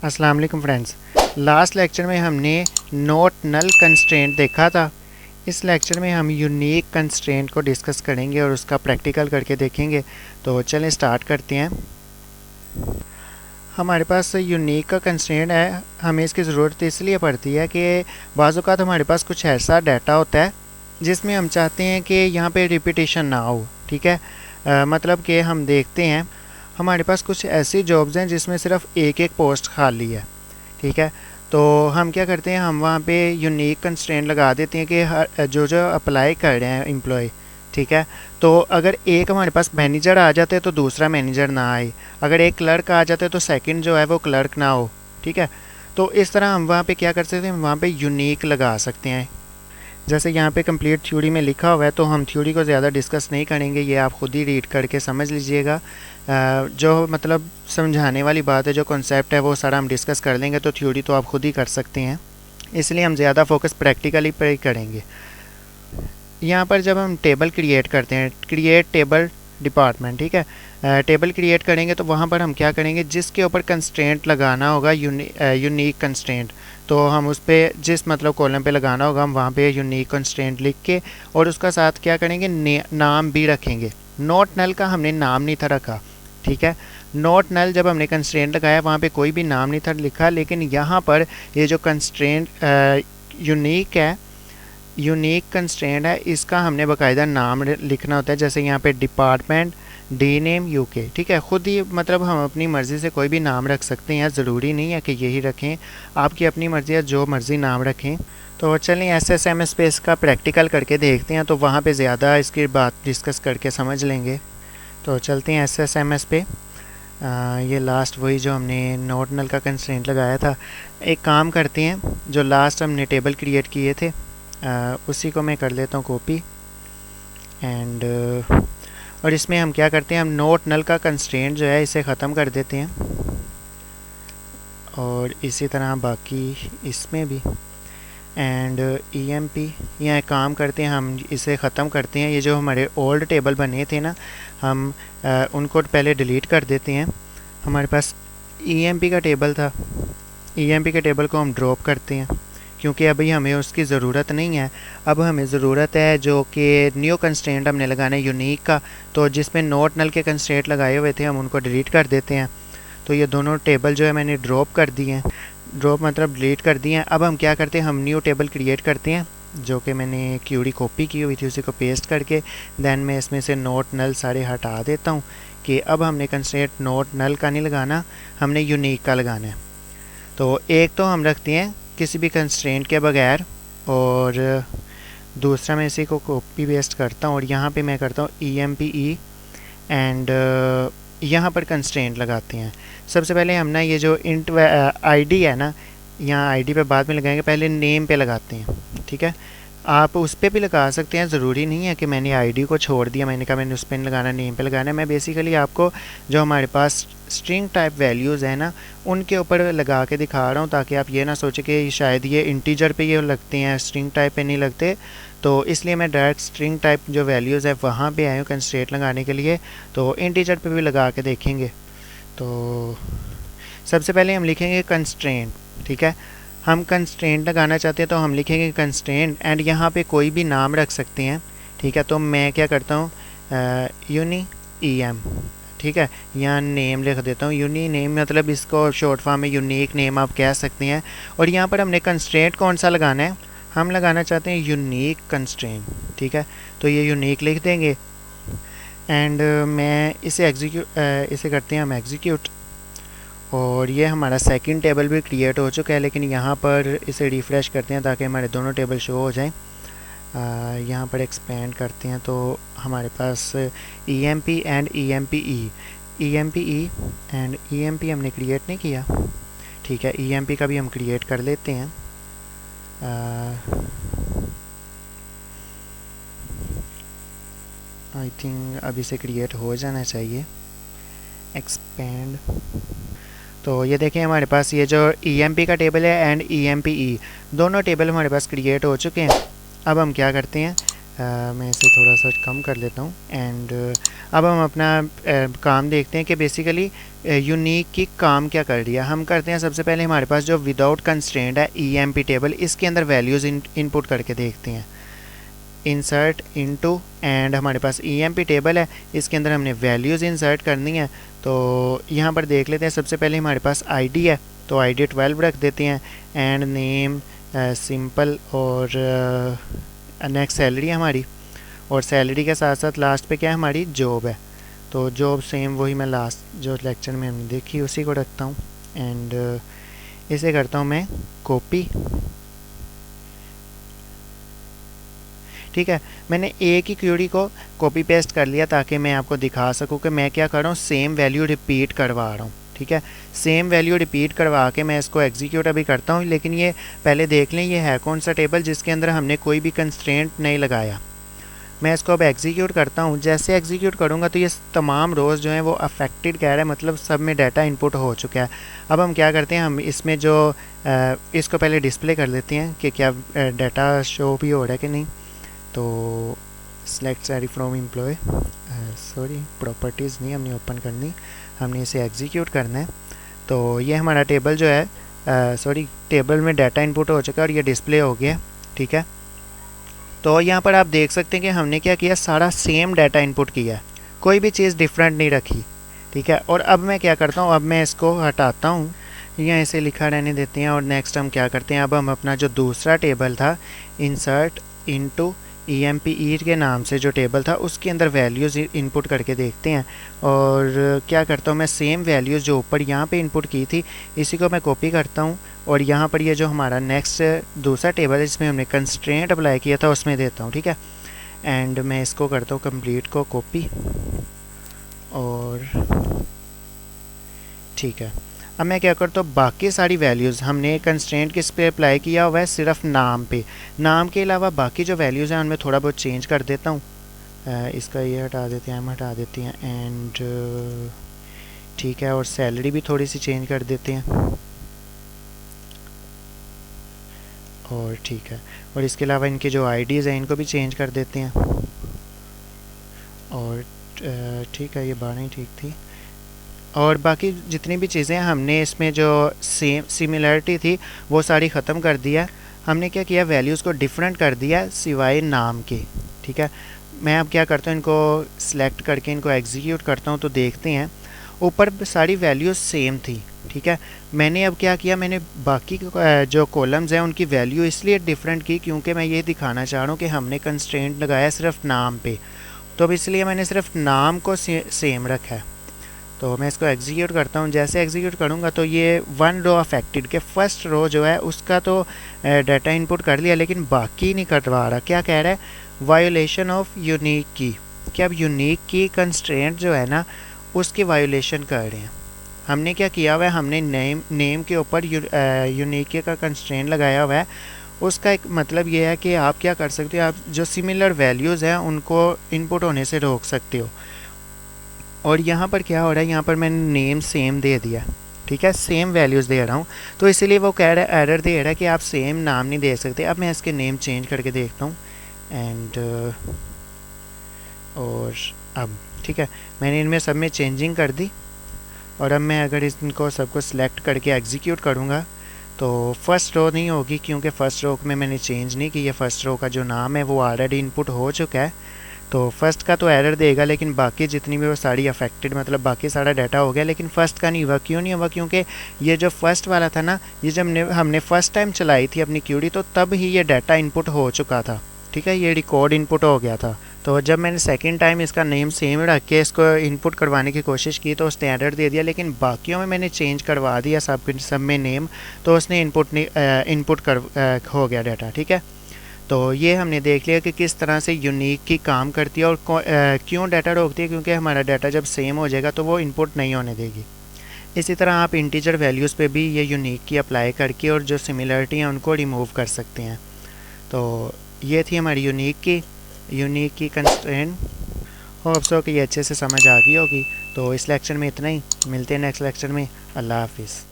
अस्सलाम वालेकुम friends. Last lecture में हमने नोट नल कंस्ट्रेंट देखा था। इस लेक्चर में हम यूनिक कंस्ट्रेंट को डिस्कस करेंगे और उसका प्रैक्टिकल करके देखेंगे। तो चलें स्टार्ट करते हैं। हमारे पास यूनिक का कंस्ट्रेंट है, हमें इसकी ज़रूरत इसलिए पड़ती है कि बाज़ औक़ात हमारे पास कुछ ऐसा डाटा होता है जिसमें हम चाहते हैं कि यहाँ पे रिपीटेशन ना हो। ठीक है, मतलब कि हम देखते हैं हमारे पास कुछ ऐसी जॉब्स हैं जिसमें सिर्फ एक एक पोस्ट खाली है। ठीक है, तो हम क्या करते हैं, हम वहाँ पे यूनिक कंस्ट्रेंट लगा देते हैं कि हर जो जो अप्लाई कर रहे हैं एम्प्लॉय, ठीक है, तो अगर एक हमारे पास मैनेजर आ जाते हैं तो दूसरा मैनेजर ना आए, अगर एक क्लर्क आ जाते तो सेकंड जो है वो क्लर्क ना हो। ठीक है, तो इस तरह हम वहाँ पे क्या कर सकते हैं, वहाँ पे यूनिक लगा सकते हैं। जैसे यहाँ पे कंप्लीट थ्योरी में लिखा हुआ है, तो हम थ्योरी को ज़्यादा डिस्कस नहीं करेंगे, ये आप ख़ुद ही रीड करके समझ लीजिएगा। जो मतलब समझाने वाली बात है, जो कॉन्सेप्ट है वो सारा हम डिस्कस कर लेंगे, तो थ्योरी तो आप ख़ुद ही कर सकते हैं, इसलिए हम ज़्यादा फोकस प्रैक्टिकली पर ही करेंगे। यहाँ पर जब हम टेबल क्रिएट करते हैं, क्रिएट टेबल डिपार्टमेंट, ठीक है, टेबल क्रिएट करेंगे तो वहाँ पर हम क्या करेंगे, जिसके ऊपर कंस्ट्रेंट लगाना होगा यूनिक कंस्ट्रेंट, तो हम उस पर जिस मतलब कॉलम पे लगाना होगा हम वहाँ पे यूनिक कंस्ट्रेंट लिख के और उसका साथ क्या करेंगे, नाम भी रखेंगे। नोट नल का हमने नाम नहीं था रखा। ठीक है, नोट नल जब हमने कंस्ट्रेंट लगाया वहाँ पे कोई भी नाम नहीं था लिखा, लेकिन यहाँ पर ये जो कंस्ट्रेंट यूनिक है, यूनिक कंस्ट्रेंट है, इसका हमने बाकायदा नाम लिखना होता है। जैसे यहाँ पे डिपार्टमेंट डी नेम यूके, ठीक है, ख़ुद ही मतलब हम अपनी मर्ज़ी से कोई भी नाम रख सकते हैं, ज़रूरी नहीं है कि यही रखें, आपकी अपनी मर्ज़ी है, जो मर्ज़ी नाम रखें। तो चलें SSMS पे इसका प्रैक्टिकल करके देखते हैं, तो वहाँ पे ज़्यादा इसकी बात डिस्कस करके समझ लेंगे। तो चलते हैं SSMS पे। ये लास्ट वही जो हमने नोट नल का कंस्ट्रेंट लगाया था। एक काम करते हैं, जो लास्ट हमने टेबल क्रिएट किए थे उसी को मैं कर लेता हूँ कॉपी एंड और इसमें हम क्या करते हैं, हम नोट नल का कंस्ट्रेंट जो है इसे ख़त्म कर देते हैं और इसी तरह बाकी इसमें भी एंड EMP यहाँ काम करते हैं, हम इसे ख़त्म करते हैं। ये जो हमारे ओल्ड टेबल बने थे ना, हम उनको पहले डिलीट कर देते हैं। हमारे पास EMP का टेबल था, EMP के टेबल को हम ड्रॉप करते हैं क्योंकि अभी हमें उसकी ज़रूरत नहीं है। अब हमें ज़रूरत है जो कि न्यू कंस्ट्रेंट हमने लगाना है यूनिक का, तो जिसमें नोट नल के कंस्ट्रेंट लगाए हुए थे हम उनको डिलीट कर देते हैं। तो ये दोनों टेबल जो है मैंने ड्रॉप कर दिए हैं, ड्रॉप मतलब डिलीट कर दिए हैं। अब हम क्या करते हैं, हम न्यू टेबल क्रिएट करते हैं, जो कि मैंने क्यूरी कॉपी की हुई थी उसी को पेस्ट करके दैन मैं इसमें से नोट नल सारे हटा देता हूँ कि अब हमने कंस्ट्रेंट नोट नल का नहीं लगाना, हमने यूनिक का लगाना है। तो एक तो हम रखते हैं किसी भी कंस्ट्रेंट के बगैर और दूसरा मैं इसी को कॉपी पेस्ट करता हूँ और यहाँ पे मैं करता हूँ EMPE एंड यहाँ पर कंस्ट्रेंट लगाते हैं। सबसे पहले हम ना ये जो इंट ID है ना, यहाँ ID पे बाद में लगाएंगे, पहले नेम पे लगाते हैं। ठीक है, आप उस पर भी लगा सकते हैं, ज़रूरी नहीं है कि मैंने ID को छोड़ दिया, मैंने कहा मैंने उस पर लगाना, नेम पे लगाना है। मैं बेसिकली आपको जो हमारे पास स्ट्रिंग टाइप वैल्यूज़ है ना उनके ऊपर लगा के दिखा रहा हूँ, ताकि आप ये ना सोचें कि शायद ये इंटीजर पे ये लगते हैं, स्ट्रिंग टाइप पे नहीं लगते। तो इसलिए मैं डायरेक्ट स्ट्रिंग टाइप जो वैल्यूज़ है वहाँ पे आया हूँ कंस्ट्रेंट लगाने के लिए, तो इंटीजर पे भी लगा के देखेंगे। तो सबसे पहले हम लिखेंगे कंस्ट्रेंट। ठीक है, हम कंस्ट्रेंट लगाना चाहते हैं तो हम लिखेंगे कंस्ट्रेंट एंड यहाँ पे कोई भी नाम रख सकते हैं। ठीक है, तो मैं क्या करता हूँ, यूनी EM, ठीक है, यहाँ नेम लिख देता हूँ, यूनी नेम, मतलब इसको शॉर्ट फॉर्म में यूनिक नेम आप कह सकते हैं। और यहाँ पर हमने कंस्ट्रेंट कौन सा लगाना है, हम लगाना चाहते हैं यूनिक कंस्ट्रेंट। ठीक है, तो ये यूनिक लिख देंगे एंड मैं इसे इसे करते हैं हम एग्जीक्यूट और ये हमारा सेकंड टेबल भी क्रिएट हो चुका है। लेकिन यहाँ पर इसे रिफ़्रेश करते हैं ताकि हमारे दोनों टेबल शो हो जाएं। यहाँ पर एक्सपेंड करते हैं तो हमारे पास EMP and EMPE and EMP हमने क्रिएट नहीं किया। ठीक है, EMP का भी हम क्रिएट कर लेते हैं। आई थिंक अभी से क्रिएट हो जाना चाहिए। एक्सपेंड, तो ये देखें हमारे पास ये जो EMP का टेबल है एंड EMPE दोनों टेबल हमारे पास क्रिएट हो चुके हैं। अब हम क्या करते हैं, मैं इसे थोड़ा सा कम कर लेता हूँ। एंड अब हम अपना काम देखते हैं कि बेसिकली यूनिक की काम क्या कर रही है। हम करते हैं सबसे पहले हमारे पास जो विदाउट कंस्ट्रेंट है EMP टेबल, इसके अंदर वैल्यूज़ इनपुट करके देखते हैं। इंसर्ट इनटू एंड हमारे पास EMP टेबल है, इसके अंदर हमने वैल्यूज़ इंसर्ट करनी है। तो यहाँ पर देख लेते हैं, सबसे पहले हमारे पास ID है तो ID 12 रख देते हैं। एंड नेम सिंपल और नेक्स्ट सैलरी है हमारी, और सैलरी के साथ साथ लास्ट पे क्या है हमारी जॉब है। तो जॉब सेम वही मैं लास्ट जो लेक्चर में हमने देखी उसी को रखता हूँ। एंड इसे करता हूँ मैं कॉपी। ठीक है, मैंने एक ही क्वेरी को कॉपी पेस्ट कर लिया ताकि मैं आपको दिखा सकूं कि मैं क्या कर रहा हूँ, सेम वैल्यू रिपीट करवा रहा हूँ। ठीक है, सेम वैल्यू रिपीट करवा के मैं इसको एग्जीक्यूट अभी करता हूँ। लेकिन ये पहले देख लें, ये है कौन सा टेबल जिसके अंदर हमने कोई भी कंस्ट्रेंट नहीं लगाया। मैं इसको अब एग्जीक्यूट करता हूँ। जैसे एग्जीक्यूट करूँगा तो ये तमाम रोज़ जो हैं वो अफेक्टेड कह रहा है, मतलब सब में डाटा इनपुट हो चुका है। अब हम क्या करते हैं, हम इसमें जो इसको पहले डिस्प्ले कर लेते हैं कि क्या डाटा शो भी हो रहा है कि नहीं। तो select salary from employ, sorry properties नहीं हमने ओपन करनी, हमने इसे एग्जीक्यूट करना है। तो ये हमारा टेबल जो है सॉरी टेबल में डाटा इनपुट हो चुका है और ये डिस्प्ले हो गया। ठीक है, तो यहाँ पर आप देख सकते हैं कि हमने क्या किया, सारा सेम डाटा इनपुट किया है, कोई भी चीज़ डिफरेंट नहीं रखी। ठीक है, और अब मैं क्या करता हूँ, अब मैं इसको हटाता हूँ या इसे लिखा रहने देते हैं। और नेक्स्ट हम क्या करते हैं, अब हम अपना जो दूसरा टेबल था इंसर्ट इनटू EMP के नाम से जो टेबल था उसके अंदर वैल्यूज़ इनपुट करके देखते हैं। और क्या करता हूँ मैं, सेम वैल्यूज़ जो ऊपर यहाँ पे इनपुट की थी इसी को मैं कॉपी करता हूँ और यहाँ पर ये जो हमारा नेक्स्ट दूसरा टेबल है जिसमें हमने कंस्ट्रेंट अप्लाई किया था उसमें देता हूँ। ठीक है, एंड मैं इसको करता हूँ कंप्लीट को कॉपी। और ठीक है, अब मैं क्या करता हूँ, बाकी सारी वैल्यूज़ हमने कंस्ट्रेंट किस पे अप्लाई किया हुआ है, सिर्फ नाम पे। नाम के अलावा बाकी जो वैल्यूज़ हैं उनमें थोड़ा बहुत चेंज कर देता हूँ। इसका ये हटा देते हैं, हम हटा देते हैं। एंड ठीक है, और सैलरी भी थोड़ी सी चेंज कर देते हैं। और ठीक है, और इसके अलावा इनके जो IDs हैं इनको भी चेंज कर देते हैं। और ठीक है, ये 12 ही ठीक थी। और बाकी जितनी भी चीज़ें हमने इसमें जो सेम सिमिलरिटी थी वो सारी ख़त्म कर दिया। हमने क्या किया, वैल्यूज़ को डिफरेंट कर दिया सिवाय नाम के। ठीक है, मैं अब क्या करता हूँ, इनको सिलेक्ट करके इनको एग्जीक्यूट करता हूँ तो देखते हैं ऊपर सारी वैल्यूज़ सेम थी। ठीक है, मैंने अब क्या किया, मैंने बाकी जो कॉलम्स हैं उनकी वैल्यू इसलिए डिफरेंट की क्योंकि मैं ये दिखाना चाह रहा हूँ कि हमने कंस्ट्रेंट लगाया सिर्फ नाम पे, तो अब इसलिए मैंने सिर्फ नाम को सेम रखा है। तो मैं इसको एग्जीक्यूट करता हूँ। जैसे एग्जीक्यूट करूँगा तो ये 1 रो अफेक्टेड के फर्स्ट रो जो है उसका तो डाटा इनपुट कर लिया लेकिन बाकी नहीं करवा रहा। क्या कह रहा है, वायोलेशन ऑफ यूनिक की, कि अब यूनिक की कंस्ट्रेंट जो है ना उसकी वायोलेशन कर रहे हैं। हमने क्या किया हुआ है, हमने नेम के ऊपर यूनिक का कंस्ट्रेंट लगाया हुआ है। उसका एक मतलब ये है कि आप क्या कर सकते हो, आप जो सिमिलर वैल्यूज़ हैं उनको इनपुट होने से रोक सकते हो। और यहाँ पर क्या हो रहा है, यहाँ पर मैंने नेम सेम दे दिया। ठीक है, सेम वैल्यूज़ दे रहा हूँ तो इसलिए वो कह रहा है, एरर दे रहा है कि आप सेम नाम नहीं दे सकते। अब मैं इसके नेम चेंज करके देखता हूँ। एंड और अब ठीक है, मैंने इनमें सब में चेंजिंग कर दी। और अब मैं अगर इनको सबको सिलेक्ट करके एग्जीक्यूट करूँगा तो फर्स्ट रो नहीं होगी क्योंकि फ़र्स्ट रो में मैंने चेंज नहीं की है। फर्स्ट रो का जो नाम है वो ऑलरेडी इनपुट हो चुका है, तो फर्स्ट का तो एरर देगा लेकिन बाकी जितनी भी वो सारी अफेक्टेड, मतलब बाकी सारा डाटा हो गया लेकिन फ़र्स्ट का नहीं हुआ। क्यों नहीं हुआ, क्योंकि ये जो फर्स्ट वाला था ना, ये जब हमने फ़र्स्ट टाइम चलाई थी अपनी क्यूरी तो तब ही ये डाटा इनपुट हो चुका था। ठीक है, ये रिकॉर्ड इनपुट हो गया था। तो जब मैंने सेकंड टाइम इसका नेम सेम रख के इसको इनपुट करवाने की कोशिश की तो उसने एरर दे दिया, लेकिन बाकियों में मैंने चेंज करवा दिया सब में नेम, तो उसने इनपुट हो गया डाटा। ठीक है, तो ये हमने देख लिया कि किस तरह से यूनिक की काम करती है और क्यों डाटा रोकती है, क्योंकि हमारा डाटा जब सेम हो जाएगा तो वो इनपुट नहीं होने देगी। इसी तरह आप इंटीजर वैल्यूज़ पे भी ये यूनिक की अप्लाई करके और जो सिमिलरिटी हैं उनको रिमूव कर सकते हैं। तो ये थी हमारी यूनिक की कंस्ट्रेंट। होप सो कि ये अच्छे से समझ आ गई होगी। तो इस लेक्चर में इतना ही, मिलते हैं नेक्स्ट लेक्चर में। अल्लाह हाफिज़।